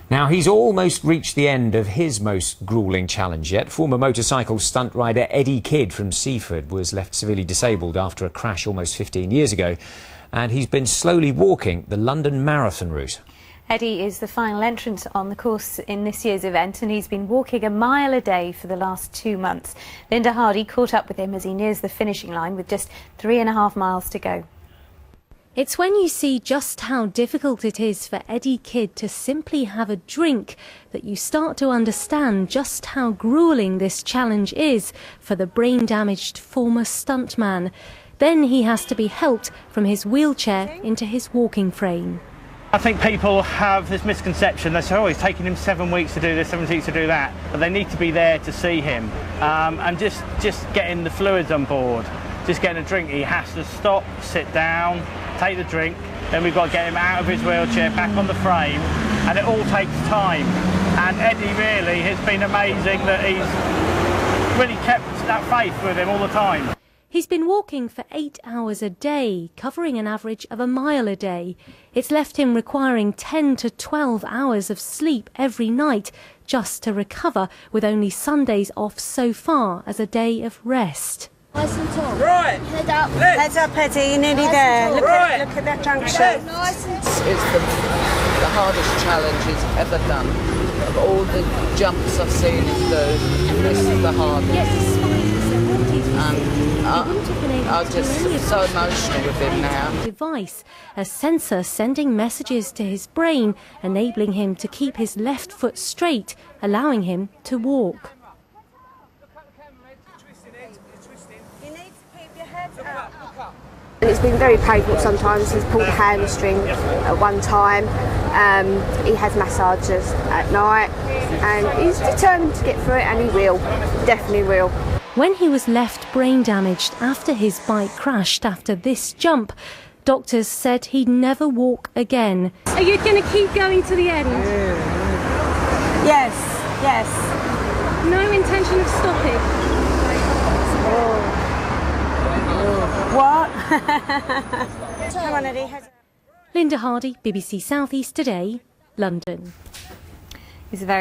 Now, he's almost reached the end of his most gruelling challenge yet. Former motorcycle stunt rider Eddie Kidd from Seaford was left severely disabled after a crash almost 15 years ago, and he's been slowly walking the London Marathon route. Eddie is the final entrant on the course in this year's event, and he's been walking a mile a day for the last 2 months. Linda Hardy caught up with him as he nears the finishing line with just 3.5 miles to go. It's when you see just how difficult it is for Eddie Kidd to simply have a drink that you start to understand just how gruelling this challenge is for the brain-damaged former stuntman. Then he has to be helped from his wheelchair into his walking frame. I think people have this misconception. They say, oh, it's taking him 7 weeks to do this, 7 weeks to do that. But they need to be there to see him. And just getting the fluids on board, just getting a drink. He has to stop, sit down, take the drink. Then we've got to get him out of his wheelchair, back on the frame. And it all takes time. And Eddie really has been amazing that he's really kept that faith with him all the time. He's been walking for 8 hours a day, covering an average of a mile a day. It's left him requiring 10 to 12 hours of sleep every night just to recover, with only Sundays off so far as a day of rest. Nice and tall. Right. Head up. Heads up, Eddie. You're nearly there. Look at that junction. Nice and It's the hardest challenge he's ever done. Of all the jumps I've seen him do, this is the hardest. Yes, I'm just so emotional with him now. Device, a sensor sending messages to his brain, enabling him to keep his left foot straight, allowing him to walk. You need to keep your head up. It's been very painful sometimes. He's pulled a hamstring at one time. He has massages at night, and he's determined to get through it, and he will, definitely will. When he was left brain damaged after his bike crashed after this jump, doctors said he'd never walk again. Are you going to keep going to the end? Yes, yes. No intention of stopping? What? Come on, Eddie. Linda Hardy, BBC South East Today, London. He's a very